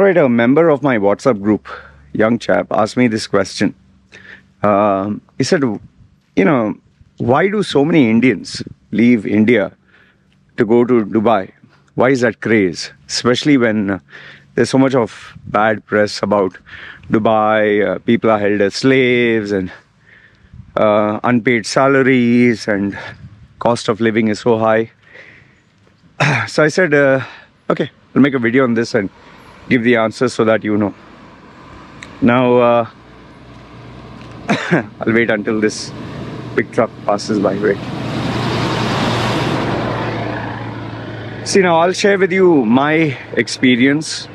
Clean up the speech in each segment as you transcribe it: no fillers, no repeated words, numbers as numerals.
right, a member of my WhatsApp group, young chap, asked me this question. He said, why do so many Indians leave India to go to Dubai? Why is that craze? Especially when there's so much of bad press about Dubai, people are held as slaves and unpaid salaries and cost of living is so high. So I said, okay, I'll make a video on this and give the answers so that you know. Now, I'll wait until this big truck passes by. Wait. See, now I'll share with you my experience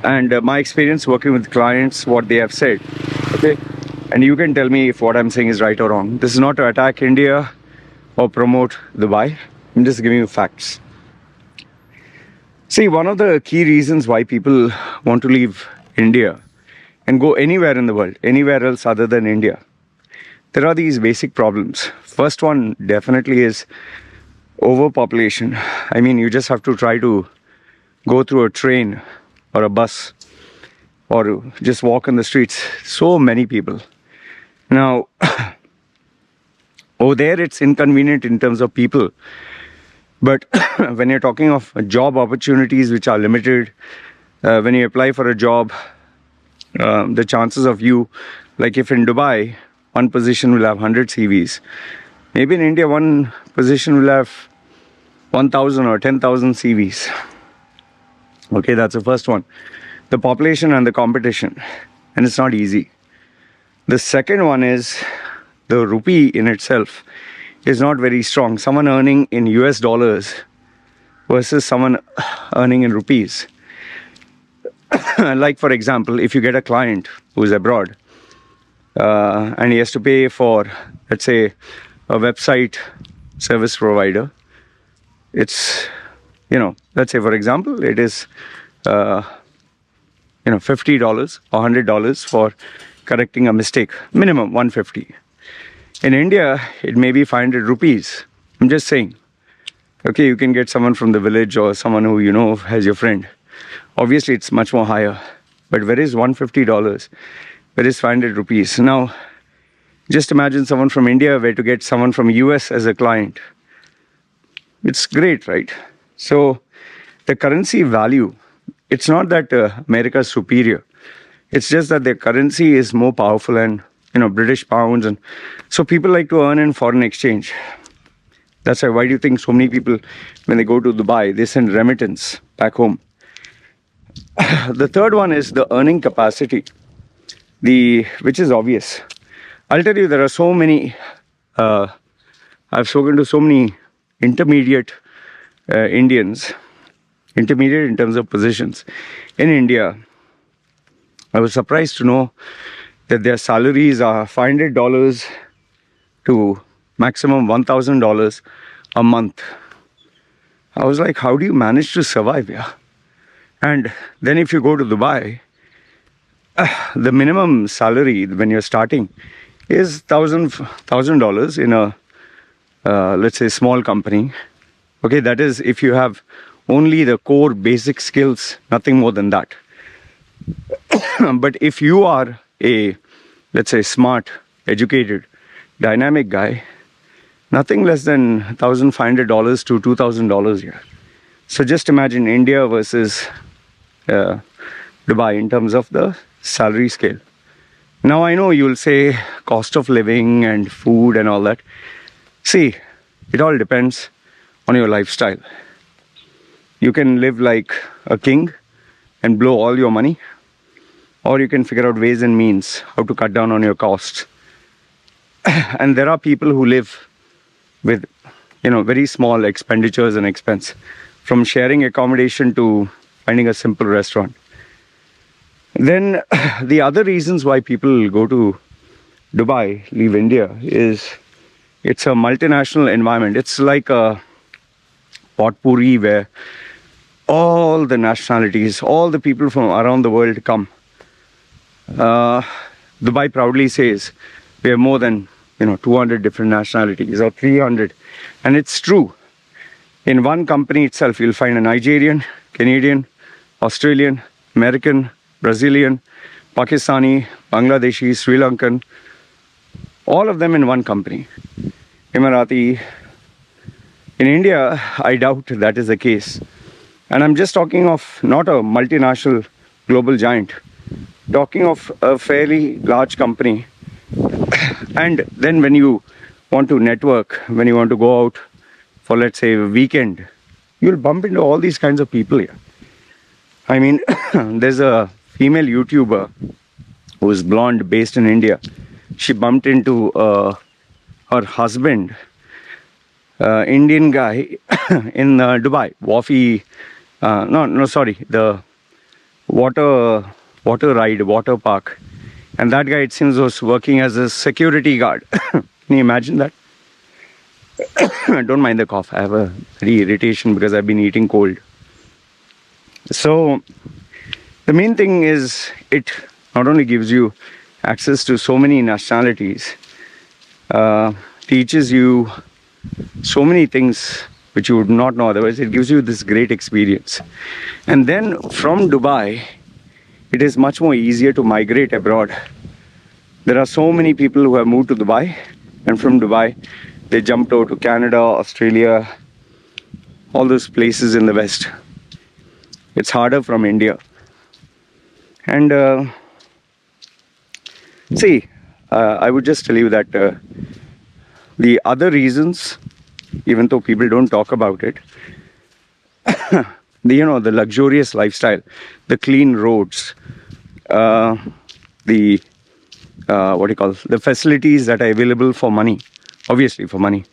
and my experience working with clients, what they have said. Okay? And you can tell me if what I'm saying is right or wrong. This is not to attack India or promote Dubai. I'm just giving you facts. See, one of the key reasons why people want to leave India and go anywhere in the world, anywhere else other than India, there are these basic problems. First one definitely is overpopulation. I mean, you just have to try to go through a train or a bus or just walk in the streets. So many people. Now, over there it's inconvenient in terms of people. But when you're talking of job opportunities which are limited, when you apply for a job, the chances of you, like if in Dubai, one position will have 100 CVs. Maybe in India, one position will have 1,000 or 10,000 CVs. Okay, that's the first one. The population and the competition. And it's not easy. The second one is the rupee in itself is not very strong. Someone earning in US dollars versus someone earning in rupees. Like for example, if you get a client who's abroad and he has to pay for, let's say, a website service provider, it's, let's say for example, it is, $50 or $100 for correcting a mistake, minimum 150. In India, it may be 500 rupees. I'm just saying. Okay, you can get someone from the village or someone who you know as your friend. Obviously, it's much more higher. But where is $150? Where is 500 rupees? Now, just imagine someone from India where to get someone from US as a client. It's great, right? So, the currency value, it's not that America is superior. It's just that their currency is more powerful and British pounds, and so people like to earn in foreign exchange. That's why do you think so many people, when they go to Dubai, they send remittance back home? The third one is the earning capacity, which is obvious. I'll tell you, there are so many, I've spoken to so many intermediate Indians, intermediate in terms of positions in India. I was surprised to know that their salaries are $500 to maximum $1,000 a month. I was like, how do you manage to survive? Yeah. And then if you go to Dubai, the minimum salary when you're starting is $1,000 in a, let's say, small company. Okay, that is if you have only the core basic skills, nothing more than that. But if you are a, let's say, smart, educated, dynamic guy, nothing less than $1,500 to $2,000 here. So just imagine India versus Dubai in terms of the salary scale. Now I know you'll say cost of living and food and all that. See, it all depends on your lifestyle. You can live like a king and blow all your money, or you can figure out ways and means how to cut down on your costs. And there are people who live with, very small expenditures and expense, from sharing accommodation to finding a simple restaurant. Then the other reasons why people go to Dubai, leave India, is it's a multinational environment. It's like a potpourri where all the nationalities, all the people from around the world come. Dubai proudly says we have more than 200 different nationalities or 300, and it's true. In one company itself, you'll find a Nigerian, Canadian, Australian, American, Brazilian, Pakistani, Bangladeshi, Sri Lankan, all of them in one company. Emirati. In India, I doubt that is the case. And I'm just talking of not a multinational global giant, talking of a fairly large company. And then when you want to network, when you want to go out for, let's say, a weekend, you'll bump into all these kinds of people here. I mean, there's a female YouTuber who is blonde, based in India. She bumped into her husband, Indian guy, in Dubai. The water park. And that guy, it seems, was working as a security guard. Can you imagine that? Don't mind the cough. I have a very irritation because I've been eating cold. So the main thing is, it not only gives you access to so many nationalities, teaches you so many things which you would not know otherwise. It gives you this great experience. And then from Dubai, it is much more easier to migrate abroad. There are so many people who have moved to Dubai, and from Dubai they jumped over to Canada, Australia, all those places in the West. It's harder from India. And I would just tell you that the other reasons, even though people don't talk about it, the luxurious lifestyle, the clean roads, the facilities that are available for money, obviously for money,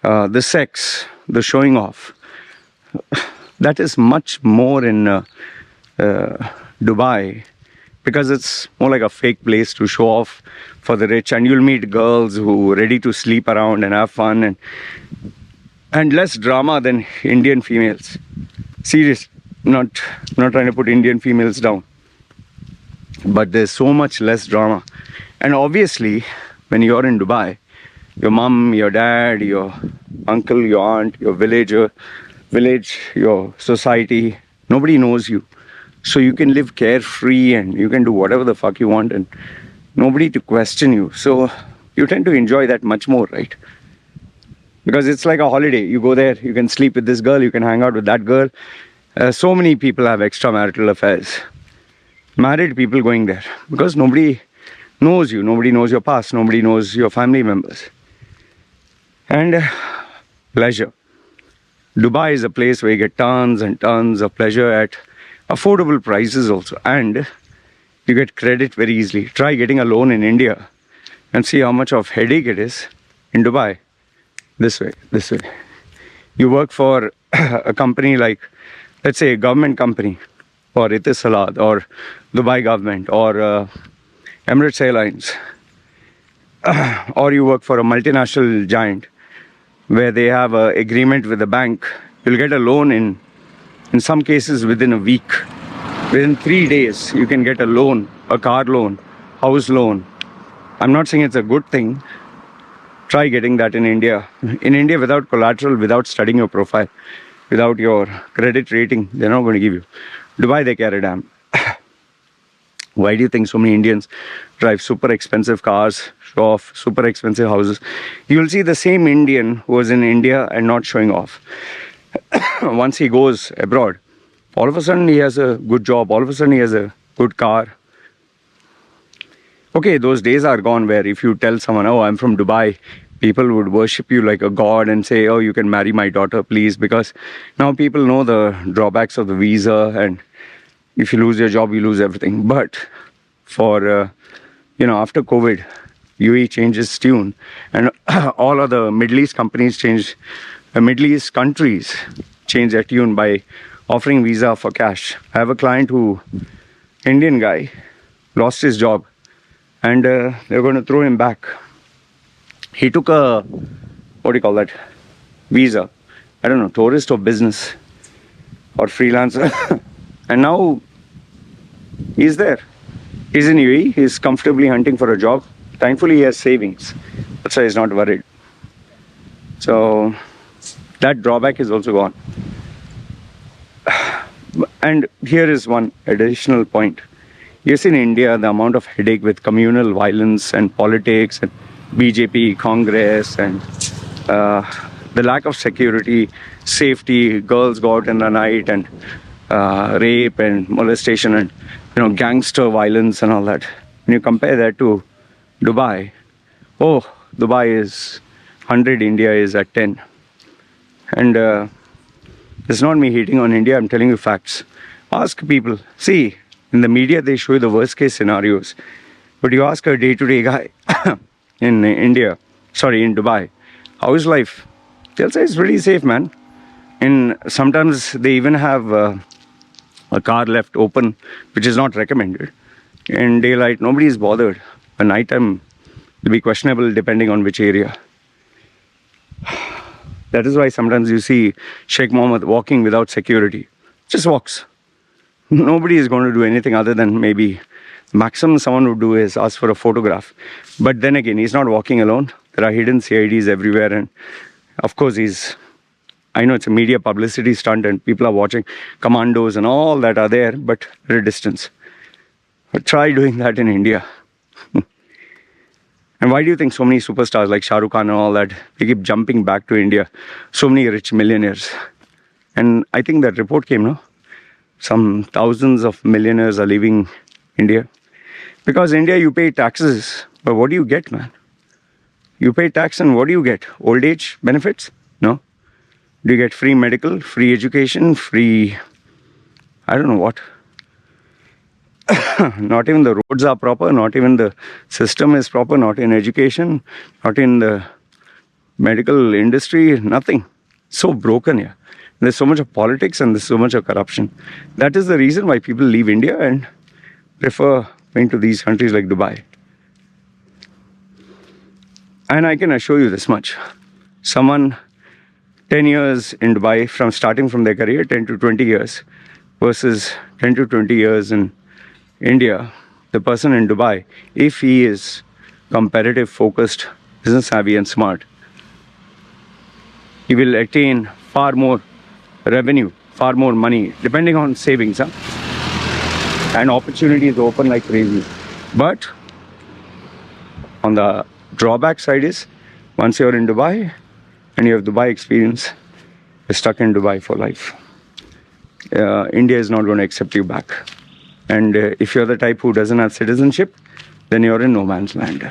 the sex, the showing off, that is much more in Dubai, because it's more like a fake place to show off for the rich, and you'll meet girls who are ready to sleep around and have fun, and less drama than Indian females. Serious, not trying to put Indian females down, but there's so much less drama. And obviously, when you're in Dubai, your mom, your dad, your uncle, your aunt, your village, your society, nobody knows you. So you can live carefree and you can do whatever the fuck you want and nobody to question you. So you tend to enjoy that much more, right? Because it's like a holiday. You go there, you can sleep with this girl, you can hang out with that girl. So many people have extramarital affairs. Married people going there because nobody knows you, nobody knows your past, nobody knows your family members. And pleasure. Dubai is a place where you get tons and tons of pleasure at affordable prices also, and you get credit very easily. Try getting a loan in India and see how much of headache it is in Dubai. This way. You work for a company like, let's say, a government company, or Etisalat, or Dubai government, or Emirates Airlines, or you work for a multinational giant where they have an agreement with the bank. You'll get a loan in some cases within a week. Within 3 days, you can get a loan, a car loan, house loan. I'm not saying it's a good thing. Try getting that in India. In India, without collateral, without studying your profile, without your credit rating, they're not going to give you. Dubai, they care a damn. Why do you think so many Indians drive super expensive cars, show off super expensive houses? You'll see the same Indian who was in India and not showing off. Once he goes abroad, all of a sudden he has a good job, all of a sudden he has a good car. Okay, those days are gone where if you tell someone, oh, I'm from Dubai, people would worship you like a god and say, oh, you can marry my daughter, please, because now people know the drawbacks of the visa, and if you lose your job, you lose everything. But for, after COVID, UAE changes tune, and all other Middle East companies change, Middle East countries change their tune by offering visa for cash. I have a client Indian guy, lost his job, and they're going to throw him back. He took a, visa, I don't know, tourist or business or freelancer. And now he's there. He's in UAE, he's comfortably hunting for a job. Thankfully, he has savings. That's why he's not worried. So that drawback is also gone. And here is one additional point. Yes, in India, the amount of headache with communal violence and politics and BJP, Congress, and the lack of security, safety, girls go out in the night, and rape and molestation and gangster violence and all that. When you compare that to Dubai, oh, Dubai is 100, India is at 10. And it's not me hating on India, I'm telling you facts. Ask people. See, in the media they show you the worst case scenarios. But you ask a day-to-day guy in India, sorry, in Dubai, how is life? They'll say it's pretty safe, man. And sometimes they even have a car left open, which is not recommended. In daylight, nobody is bothered. At night time, it'll be questionable depending on which area. That is why sometimes you see Sheikh Mohammed walking without security. Just walks. Nobody is going to do anything other than maybe maximum someone would do is ask for a photograph. But then again, he's not walking alone. There are hidden CIDs everywhere. And of course, I know it's a media publicity stunt and people are watching. Commandos and all that are there, but at a distance. But try doing that in India. And why do you think so many superstars like Shah Rukh Khan and all that, they keep jumping back to India? So many rich millionaires. And I think that report came, no? Some thousands of millionaires are leaving India. Because India, you pay taxes. But what do you get, man? You pay tax and what do you get? Old age benefits? No. Do you get free medical, free education, free... I don't know what. Not even the roads are proper, not even the system is proper, not in education, not in the medical industry, nothing. So broken here. There's so much of politics and there's so much of corruption. That is the reason why people leave India and prefer going to these countries like Dubai. And I can assure you this much. Someone 10 years in Dubai, starting from their career, 10 to 20 years, versus 10 to 20 years in India, the person in Dubai, if he is competitive, focused, business savvy and smart, he will attain far more revenue, far more money, depending on savings. And opportunities open like crazy. But on the drawback side is, once you're in Dubai and you have Dubai experience, you're stuck in Dubai for life. India is not going to accept you back. And if you're the type who doesn't have citizenship, then you're in no man's land.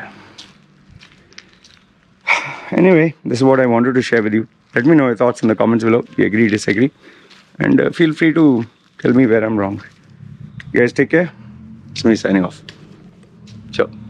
Anyway, this is what I wanted to share with you. Let me know your thoughts in the comments below. You agree, disagree. And feel free to tell me where I'm wrong. You guys take care. It's me signing off. Ciao.